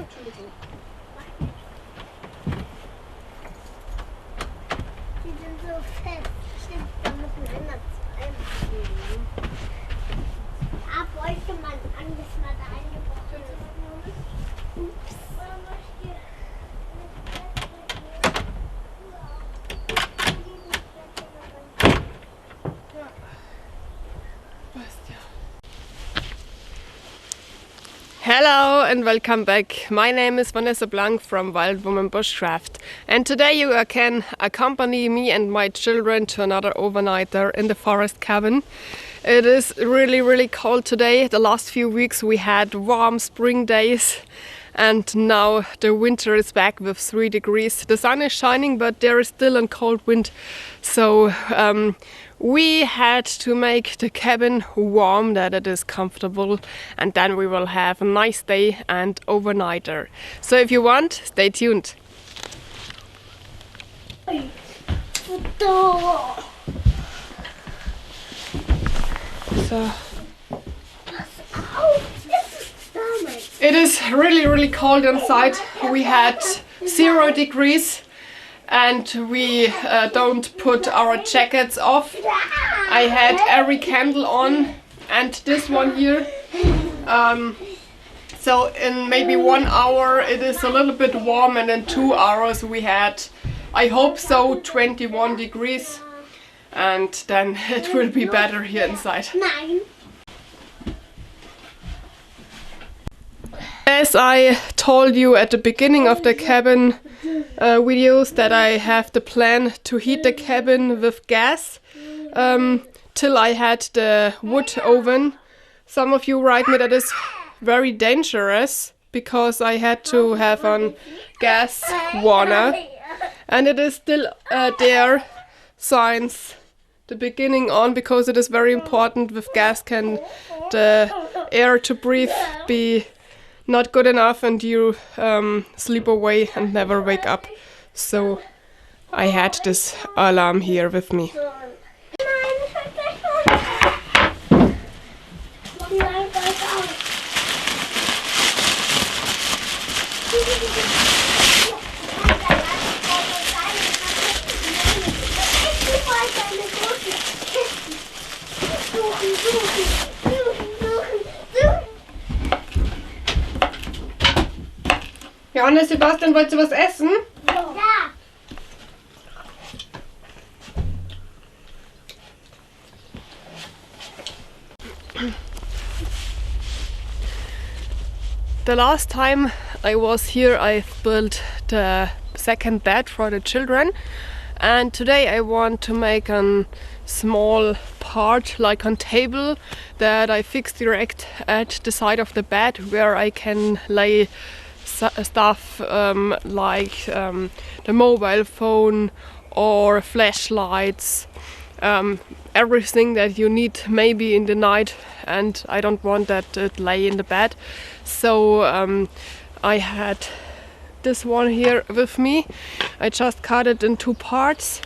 Entschuldigung. Die sind so fest. Stimmt, da müssen wir immer zweimal. Da bräuchte man anders mal da eingebrochen. Ups. Hello and welcome back. My name is Vanessa from Wild Woman Bushcraft, and today you can accompany me and my children to another overnighter in the forest cabin. It is really cold today. The last few weeks we had warm spring days, and now the winter is back with 3 degrees. The sun is shining, but there is still a cold wind, so we had to make the cabin warm, that it is comfortable, and then we will have a nice day and overnighter. So if you want, stay tuned. So it is really cold inside. We had 0 degrees. And we don't put our jackets off. I had every candle on, and this one here. So in maybe 1 hour it is a little bit warm, and in 2 hours we had, I hope so, 21 degrees. And then it will be better here inside. As I told you at the beginning of the cabin videos, that I have the plan to heat the cabin with gas till I had the wood oven. Some of you write me that is very dangerous because I had to have a gas warner, and it is still there since the beginning on, because it is very important. With gas can the air to breathe be not good enough and you sleep away and never wake up. So I had this alarm here with me. Johannes, Sebastian, wollt ihr was essen? Ja. The last time I was here, I built the second bed for the children, and today I want to make a small part, like a table, that I fix direct at the side of the bed, where I can lay stuff like the mobile phone or flashlights, everything that you need maybe in the night, and I don't want that it lay in the bed. So I had this one here with me. I just cut it in 2 parts,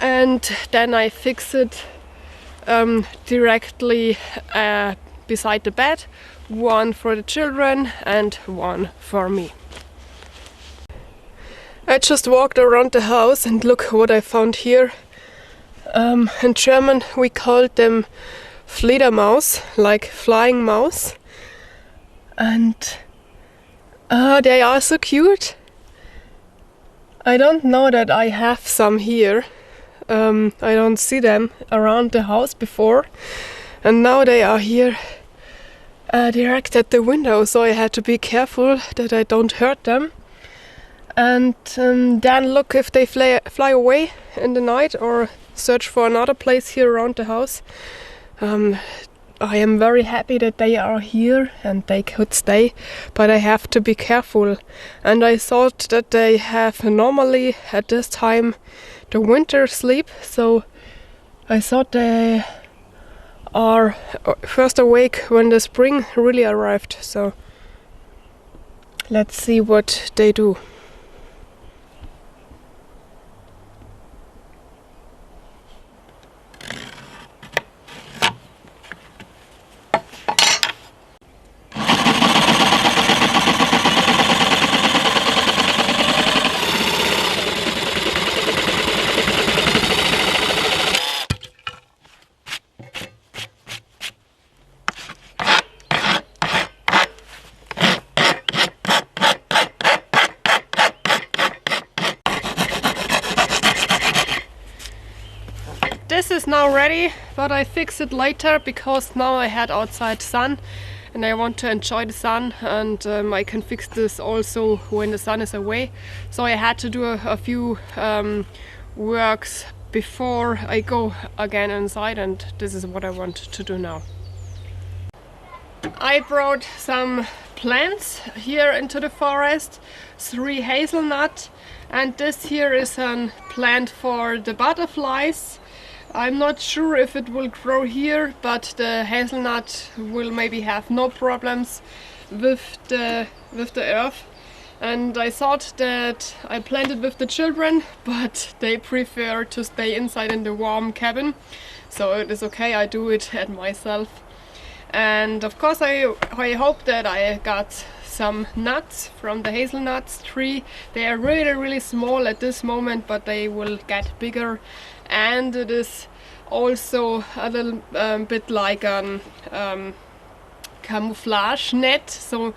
and then I fix it directly beside the bed. One for the children and one for me. I just walked around the house and look what I found here. In German we call them Fledermaus, like flying mouse. And they are so cute. I don't know that I have some here. I don't see them around the house before. And now they are here. Direct at the window, so I had to be careful that I don't hurt them. And then look if they fly away in the night or search for another place here around the house. I am very happy that they are here and they could stay, but I have to be careful. And I thought that they have normally at this time the winter sleep, so I thought they are first awake when the spring really arrived. So let's see what they do. this is now ready, but I fix it later because now I had outside sun and I want to enjoy the sun, and I can fix this also when the sun is away. So I had to do a few works before I go again inside, and this is what I want to do now. I brought some plants here into the forest, 3 hazelnut, and this here is a plant for the butterflies. I'm not sure if it will grow here, but the hazelnut will maybe have no problems with the earth. And I thought that I planted with the children, but they prefer to stay inside in the warm cabin. So it is okay, I do it at myself. And of course I hope that I got some nuts from the hazelnuts tree. They are really small at this moment, but they will get bigger. And it is also a little bit like a camouflage net, so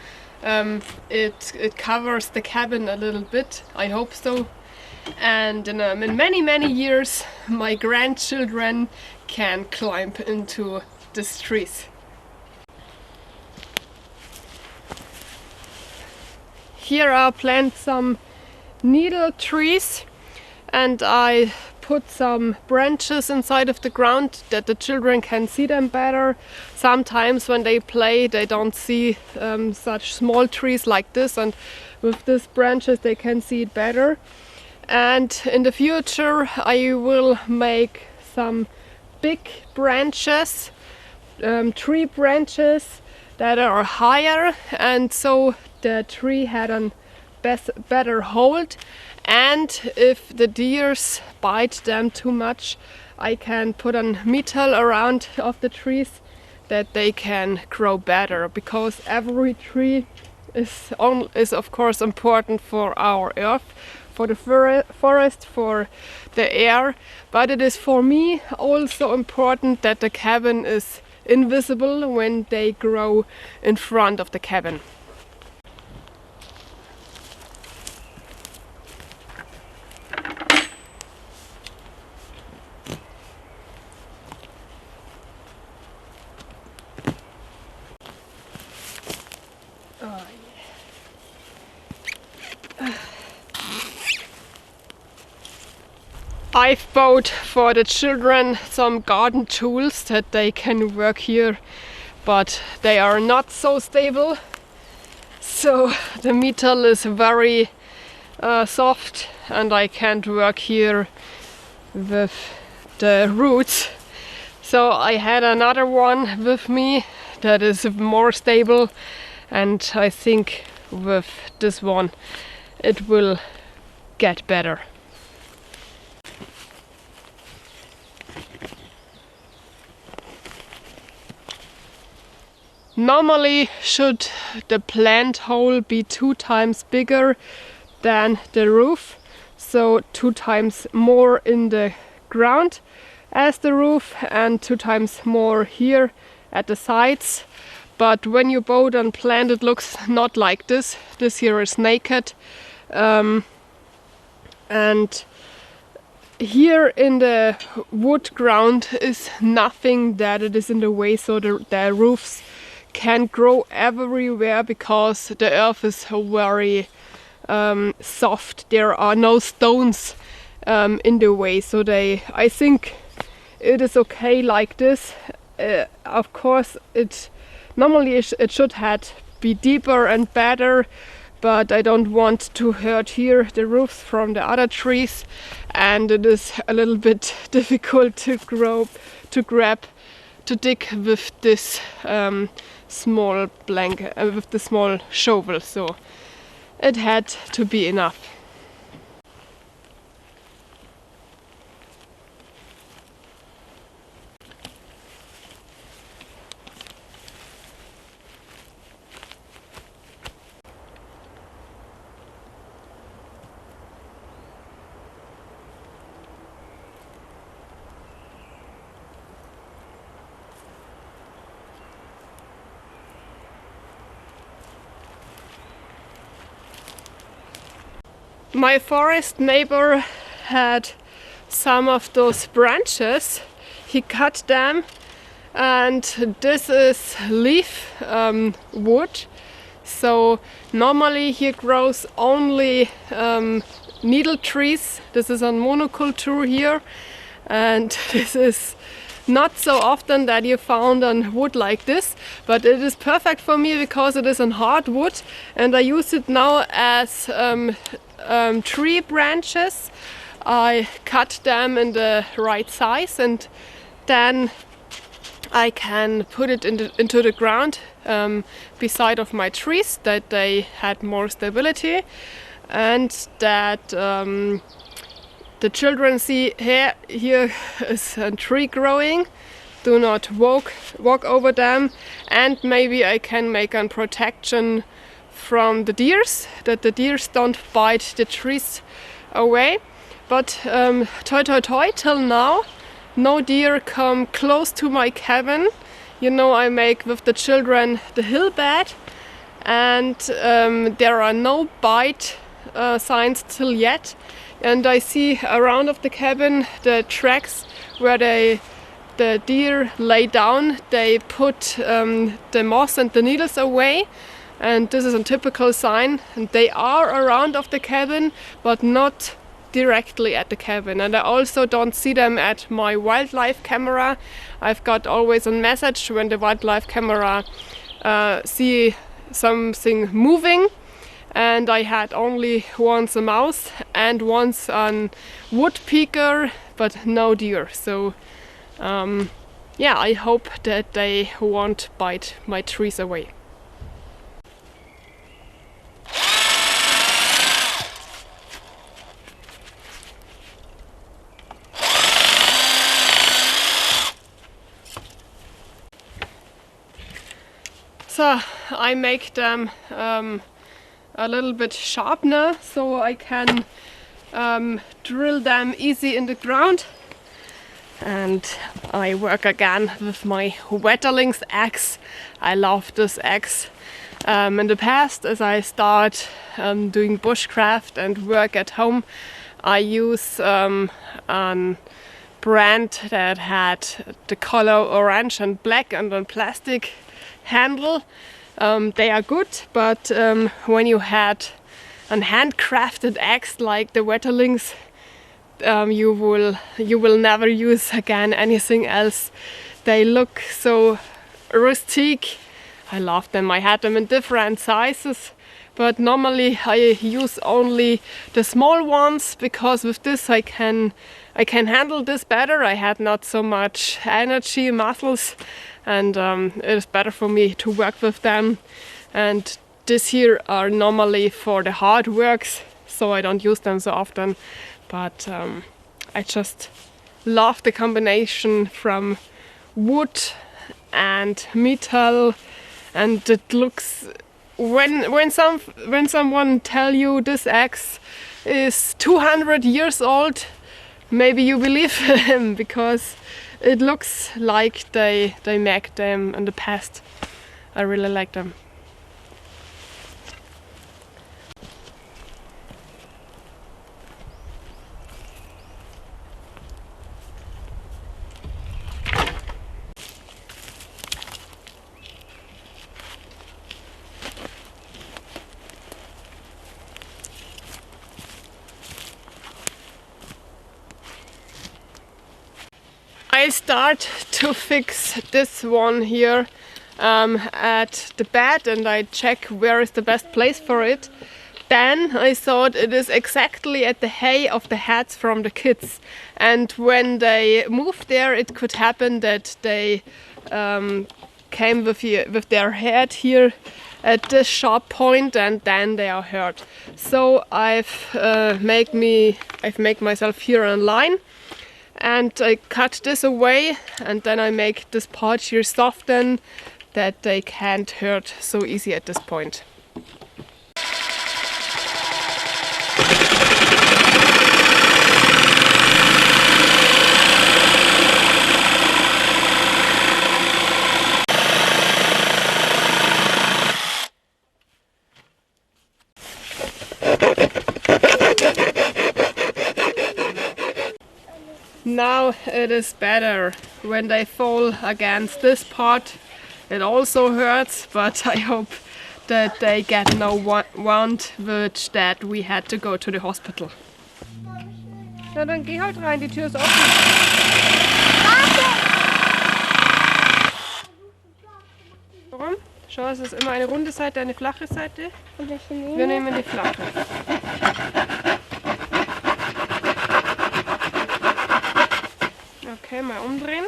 it covers the cabin a little bit. I hope so. And in many years my grandchildren can climb into these trees. Here I plant some needle trees, and I put some branches inside of the ground that the children can see them better. Sometimes when they play they don't see such small trees like this, and with these branches they can see it better. And in the future I will make some big branches, tree branches that are higher, and so the tree had a better hold, and if the deers bite them too much I can put a metal around of the trees that they can grow better, because every tree is of course important for our earth, for the forest, for the air, but it is for me also important that the cabin is invisible when they grow in front of the cabin. I've bought for the children some garden tools that they can work here, but they are not so stable. So the metal is very soft and I can't work here with the roots. So I had another one with me that is more stable, and I think with this one it will get better. Normally should the plant hole be 2 times bigger than the roof, so 2 times more in the ground as the roof and 2 times more here at the sides. But when you bought and plant, it looks not like this. This here is naked, and here in the wood ground is nothing that it is in the way, so the roofs can grow everywhere because the earth is very soft. There are no stones in the way, so I think it is okay like this. Of course normally it should be deeper and better, but I don't want to hurt here the roofs from the other trees, and it is a little bit difficult to dig with this small blanket, with the small shovel, so it had to be enough. My forest neighbor had some of those branches he cut them, and this is leaf wood. So normally here grows only needle trees. This is a monoculture here, and this is not so often that you found on wood like this, but it is perfect for me because it is on hardwood, and I use it now as tree branches. I cut them in the right size, and then I can put it into the ground beside of my trees, that they had more stability, and that the children see here is a tree growing. Do not walk over them, and maybe I can make a protection from the deers, that the deers don't bite the trees away. But toy till now, no deer come close to my cabin. You know, I make with the children the hill bed, and there are no bite signs till yet. And I see around of the cabin the tracks where the deer lay down. They put the moss and the needles away, and this is a typical sign. And they are around of the cabin, but not directly at the cabin. And I also don't see them at my wildlife camera. I've got always a message when the wildlife camera see something moving. And I had only once a mouse and once a woodpecker, but no deer. So yeah, I hope that they won't bite my trees away. So I make them a little bit sharpener, so I can drill them easy in the ground. And I work again with my Wetterlings axe. I love this axe. In the past, as I start doing bushcraft and work at home, I use a brand that had the color orange and black and a plastic handle. They are good, but when you had a handcrafted axe like the Wetterlings, you will never use again anything else. They look so rustic. I love them. I had them in different sizes, but normally I use only the small ones, because with this I can handle this better. I had not so much energy, muscles, and it is better for me to work with them. And this here are normally for the hard works, so I don't use them so often. But I just love the combination from wood and metal, and it looks, when someone tell you this axe is 200 years old, maybe you believe him, because it looks like they made them in the past. I really like them. I start to fix this one here at the bed, and I check where is the best place for it. Then I thought it is exactly at the hay of the heads from the kids, and when they moved there, it could happen that they came with their head here at this sharp point, and then they are hurt. So I've made myself here a line, and I cut this away, and then I make this part here soften, that they can't hurt so easy at this point. Now it is better. when they fall against this part, it also hurts, but I hope that they get no wound with that we had to go to the hospital. Na dann geh halt rein, die Tür ist offen. Warum? Schau, es ist immer eine runde Seite, eine flache Seite. Und welche nehmen Wir nehmen die flache. Okay, mal umdrehen.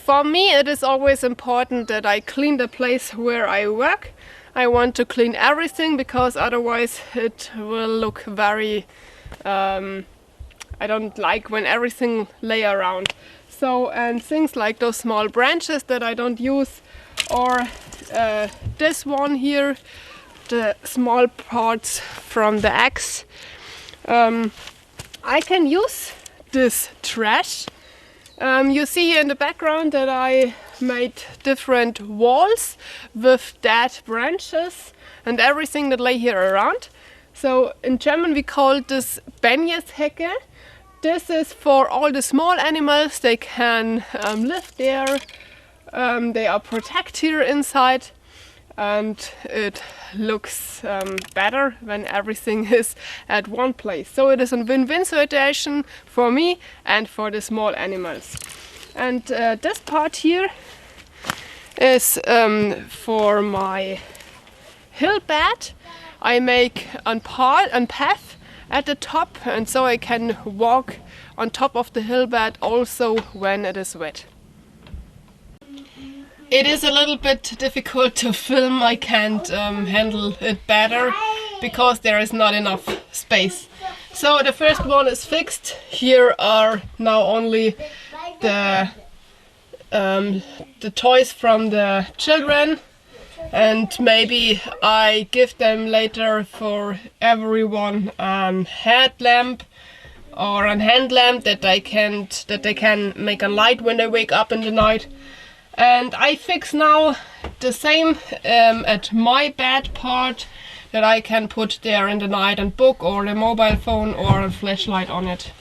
For me, it is always important that I clean the place where I work. I want to clean everything because otherwise it will look very... I don't like when everything lay around. So, and things like those small branches that I don't use, or this one here, the small parts from the axe. I can use this trash. You see here in the background that I made different walls with dead branches and everything that lay here around. So in German we call this Hecke. This is for all the small animals. They can live there. They are protected here inside, and it looks better when everything is at one place. So it is a win-win situation for me and for the small animals. And this part here is for my hill bed. I make a path at the top, and so I can walk on top of the hill bed also when it is wet. It is a little bit difficult to film. I can't handle it better because there is not enough space. So the first one is fixed. Here are now only the toys from the children, and maybe I give them later for everyone a headlamp or a hand lamp that they can make a light when they wake up in the night. And I fix now the same at my bed part that I can put there in the night and book or the mobile phone or a flashlight on it.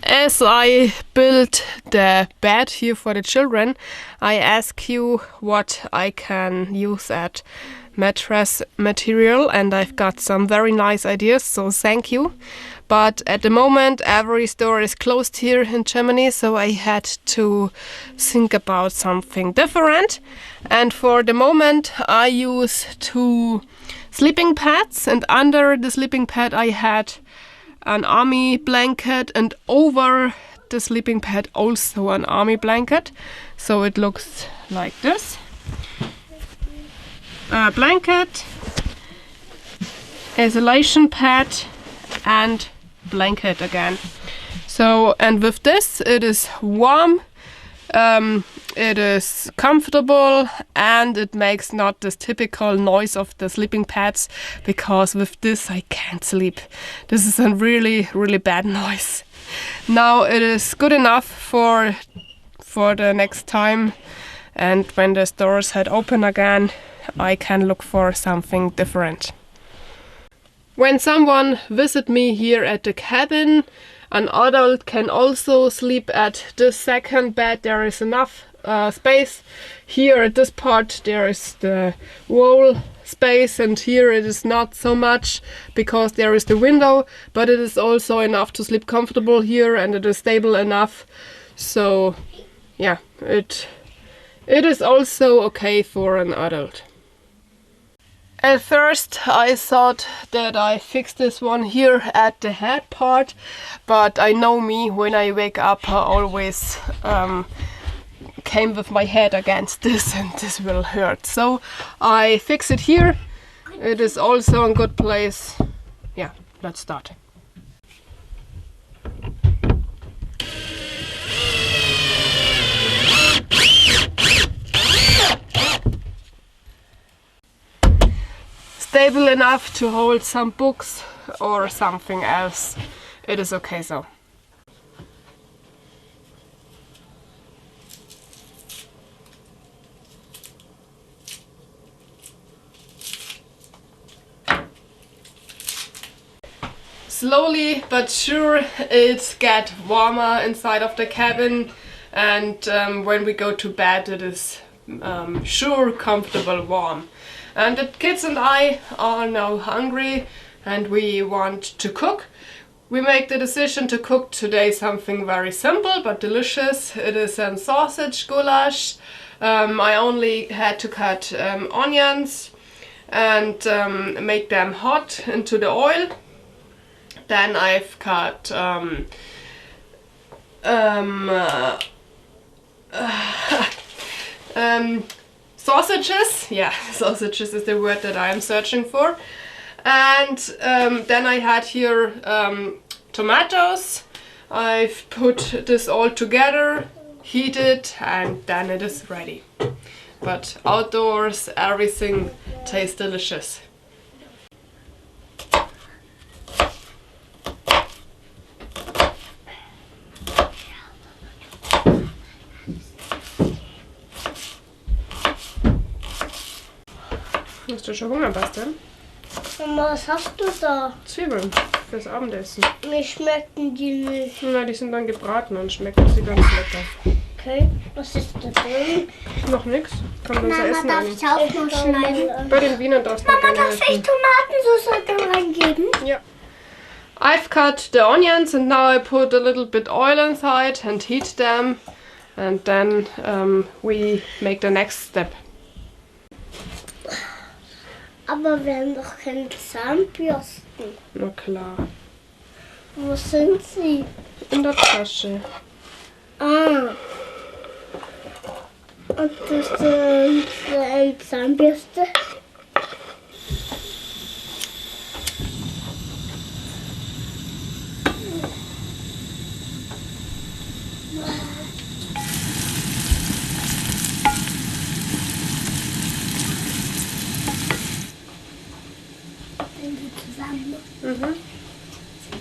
As I built the bed here for the children, I ask you what I can use at mattress material, and I've got some very nice ideas, so thank you. But at the moment every store is closed here in Germany, so I had to think about something different. And for the moment I use 2 sleeping pads, and under the sleeping pad I had an army blanket, and over the sleeping pad also an army blanket. So it looks like this. Blanket, isolation pad and blanket again. So, and with this it is warm, it is comfortable, and it makes not this typical noise of the sleeping pads, because with this I can't sleep. This is a really bad noise. Now it is good enough for the next time, and when the stores had open again I can look for something different. When someone visits me here at the cabin, an adult can also sleep at the second bed. There is enough space. Here at this part there is the wall space, and here it is not so much because there is the window, but it is also enough to sleep comfortable here, and it is stable enough. So yeah, it is also okay for an adult. At first I thought that I fixed this one here at the head part, but I know me, when I wake up I always came with my head against this, and this will hurt. So I fix it here. It is also a good place. Yeah, let's start. stable enough to hold some books or something else, it is okay so. Slowly but sure it gets warmer inside of the cabin, and when we go to bed it is sure comfortable warm. And the kids and I are now hungry and we want to cook. We make the decision to cook today something very simple but delicious. It is a sausage goulash. I only had to cut onions and make them hot into the oil. Then I've cut sausages. Yeah, sausages is the word that I am searching for. And then I had here tomatoes. I've put this all together, heated, and then it is ready. But outdoors everything tastes delicious. Hast du schon Hunger, Bastian? Mama, was hast du da? Zwiebeln fürs Abendessen. Mir schmecken die nicht. Na, die sind dann gebraten und schmecken sie ganz lecker. Okay, was ist da drin? Noch nichts. Kann man unser Essen darf an. ich auch noch schneiden? Bei den Wienern darfst du Mama, gerne darf ich helfen. Tomatensauce da reingeben? Yeah. I've cut the onions and now I put a little bit oil inside and heat them, and then we make the next step. Aber wir haben doch keine Zahnbürsten. Na klar. Wo sind sie? In der Tasche. Ah. Und das ist eine Zahnbürste. Mhm.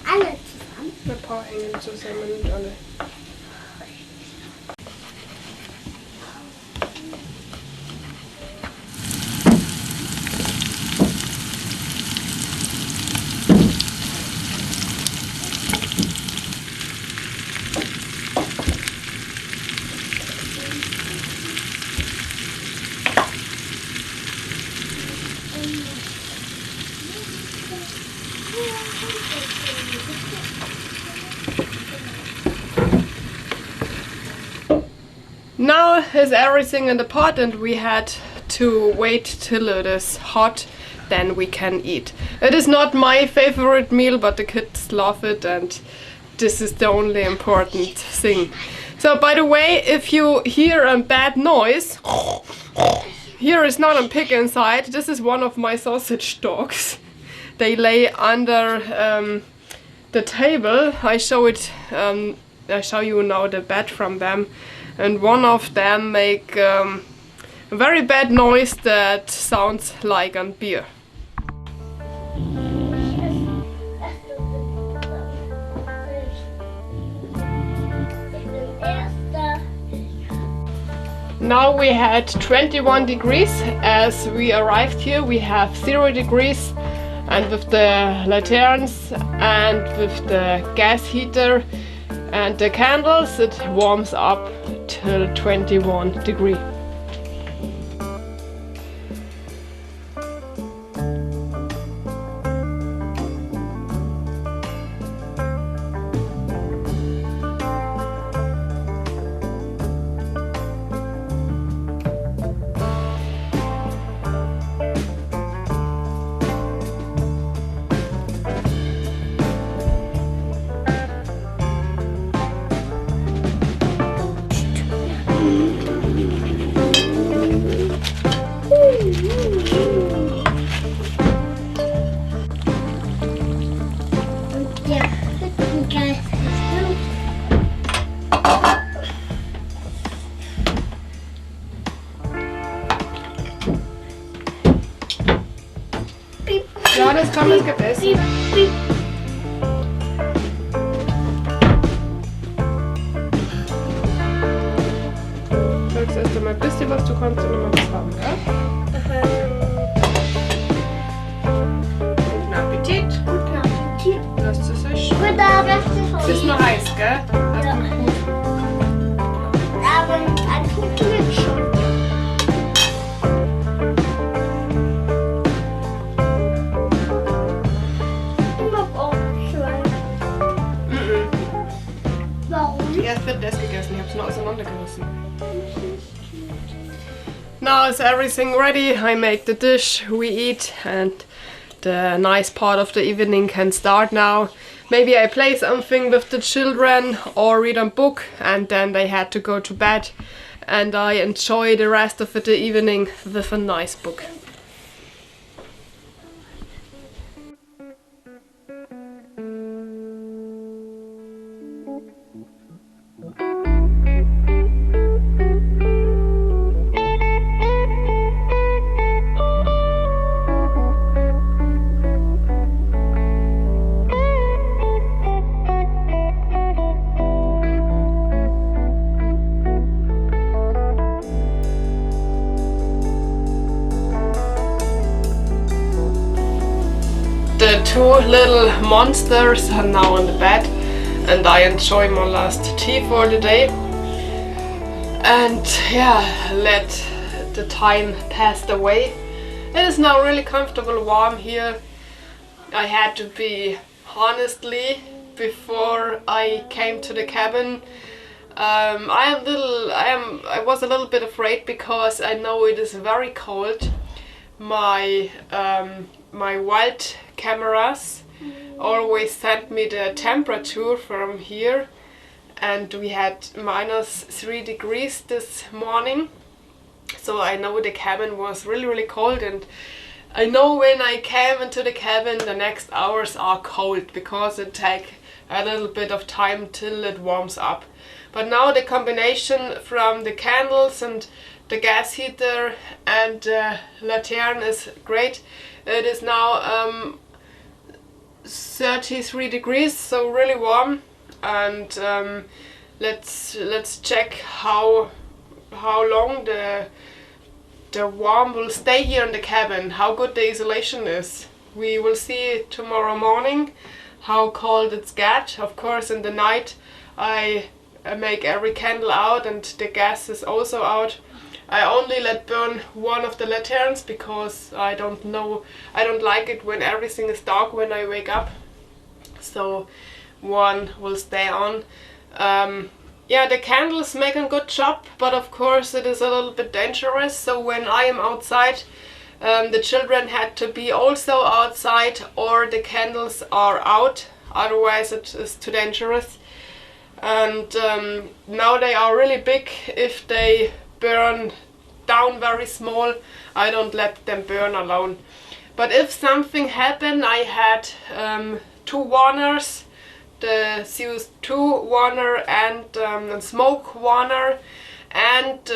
Alle zusammen. Ein paar hängen zusammen und alle. Now is everything in the pot and we had to wait till it is hot, then we can eat. It is not my favorite meal, but the kids love it and this is the only important thing. So by the way, if you hear a bad noise, here is not a pig inside, this is one of my sausage dogs. They lay under the table. I show you now the bed from them. And one of them make a very bad noise that sounds like a beer. Now we had 21 degrees. As we arrived here we have 0 degrees, and with the lanterns and with the gas heater and the candles it warms up till 21 degrees. Johannes, komm, es gibt Essen. Sagst erst einmal ein bisschen was, du kannst immer was haben, ja? Guten Appetit. Guten Appetit. Lass es euch schon. Guten Appetit. Es ist nur heiß, gell? Das Ja. ist gut. Aber ein tut mir schon. Ich hab auch zwei. Warum? Erst wird das gegessen, ich habe es nur auseinandergerissen. Now is everything ready? I make the dish, we eat, and the nice part of the evening can start now. Maybe I play something with the children or read a book, and then they had to go to bed, and I enjoy the rest of the evening with a nice book. The two little monsters are now in the bed, and I enjoy my last tea for the day. And yeah, let the time pass away. It is now really comfortable, warm here. I had to be honestly before I came to the cabin. I was a little bit afraid because I know it is very cold. My wild cameras always sent me the temperature from here, and we had -3 degrees this morning, so I know the cabin was really cold, and I know when I came into the cabin the next hours are cold because it takes a little bit of time till it warms up. But now the combination from the candles and the gas heater and Latern is great. It is now 33 degrees, so really warm, and let's check how long the warm will stay here in the cabin, how good the isolation is. We will see tomorrow morning how cold it's get. Of course, in the night I make every candle out and the gas is also out. I only let burn one of the lanterns because I don't like it when everything is dark when I wake up. So one will stay on. Yeah, the candles make a good job, but of course it is a little bit dangerous. So when I am outside, the children had to be also outside, or the candles are out. Otherwise it is too dangerous. And now they are really big. If they burn down very small, I don't let them burn alone. But if something happened, I had 2 warners, the CO2 warner and a smoke warner, and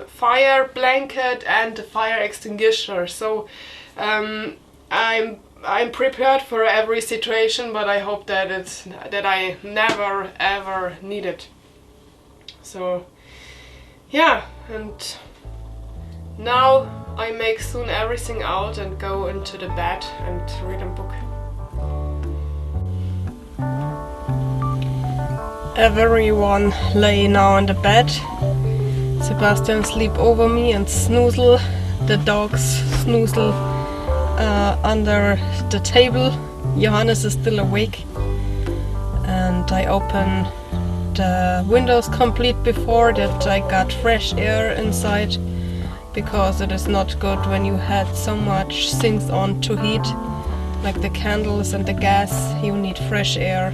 fire blanket and a fire extinguisher. So I'm prepared for every situation, but I hope that I never ever need it. So yeah, and now I make soon everything out and go into the bed and read a book. Everyone lay now in the bed. Sebastian sleep over me and snoozle. The dogs snoozle under the table. Johannes is still awake, and I open the windows complete before that I got fresh air inside, because it is not good when you had so much things on to heat, like the candles and the gas. You need fresh air.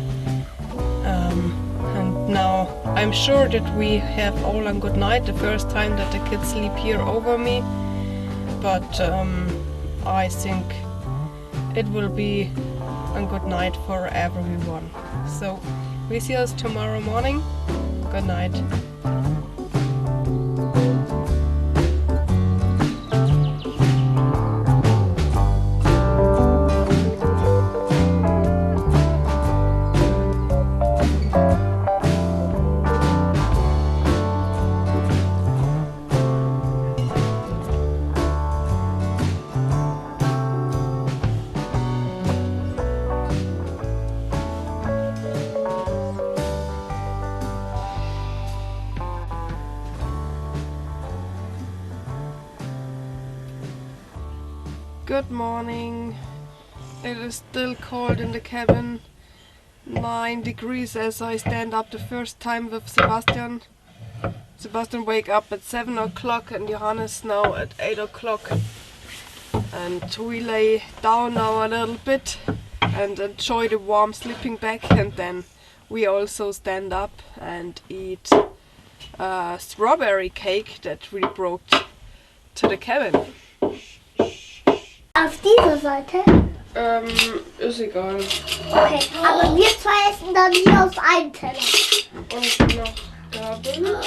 And now I'm sure that we have all a good night, the first time that the kids sleep here over me, but I think it will be a good night for everyone. So we see us tomorrow morning. Good night. Good morning. It is still cold in the cabin. 9 degrees as I stand up the first time with Sebastian. Sebastian wake up at 7 o'clock and Johannes now at 8 o'clock. And we lay down now a little bit and enjoy the warm sleeping bag, and then we also stand up and eat a strawberry cake that we brought to the cabin. Auf dieser Seite? Ist egal. Okay, aber wir zwei essen dann hier aus einem Teller. Und noch Gabel.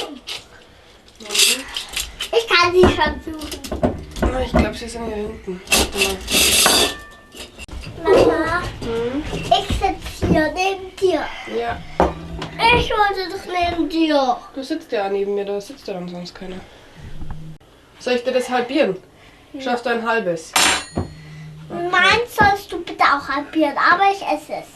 Ich kann sie schon suchen. Ich glaube, sie sind hier hinten. Mama, ich sitze hier neben dir. Ja. Ich wollte doch neben dir. Du sitzt ja neben mir, da sitzt ja dann sonst keiner. Soll ich dir das halbieren? Schaffst du ein halbes? Meins sollst du bitte auch halbieren, aber ich esse es.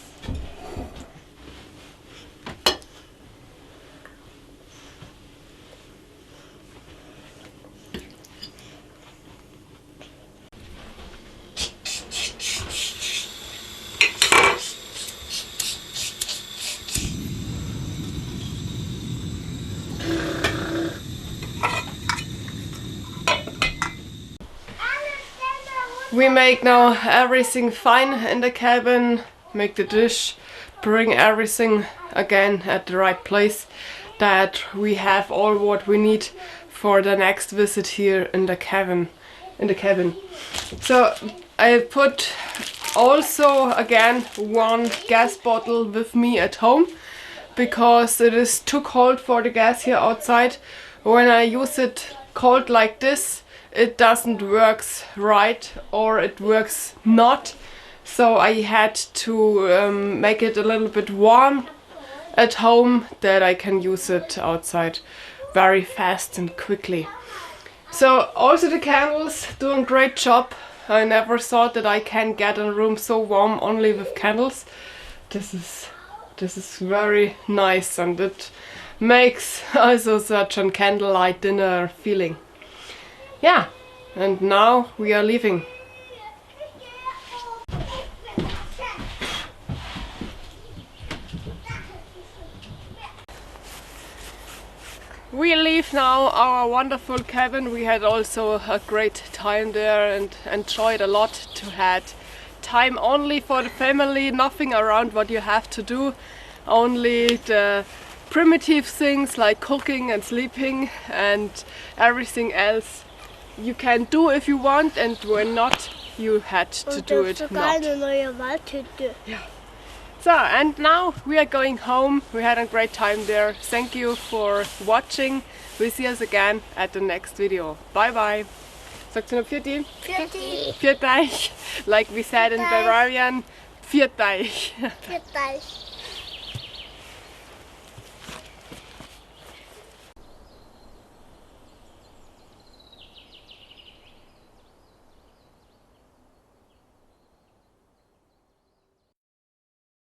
We make now everything fine in the cabin, make the dish, bring everything again at the right place, that we have all what we need for the next visit here in the cabin. So I put also again one gas bottle with me at home, because it is too cold for the gas here outside. When I use it cold like this, it doesn't work right, or it works not. So I had to make it a little bit warm at home, that I can use it outside very fast and quickly. So also the candles doing great job. I never thought that I can get a room so warm only with candles. This is very nice, and it makes also such a candlelight dinner feeling. Yeah, and now we are leaving. We leave now our wonderful cabin. We had also a great time there and enjoyed a lot to had time only for the family, nothing around what you have to do, only the primitive things like cooking and sleeping, and everything else you can do if you want, and when not, you had to do it not. Yeah. So, and now we are going home. We had a great time there. Thank you for watching. We'll see us again at the next video. Bye bye. Sagst du noch Vierti? Vierti. Vierteich. Like we said in Bavarian, Vierteich. Vierteich.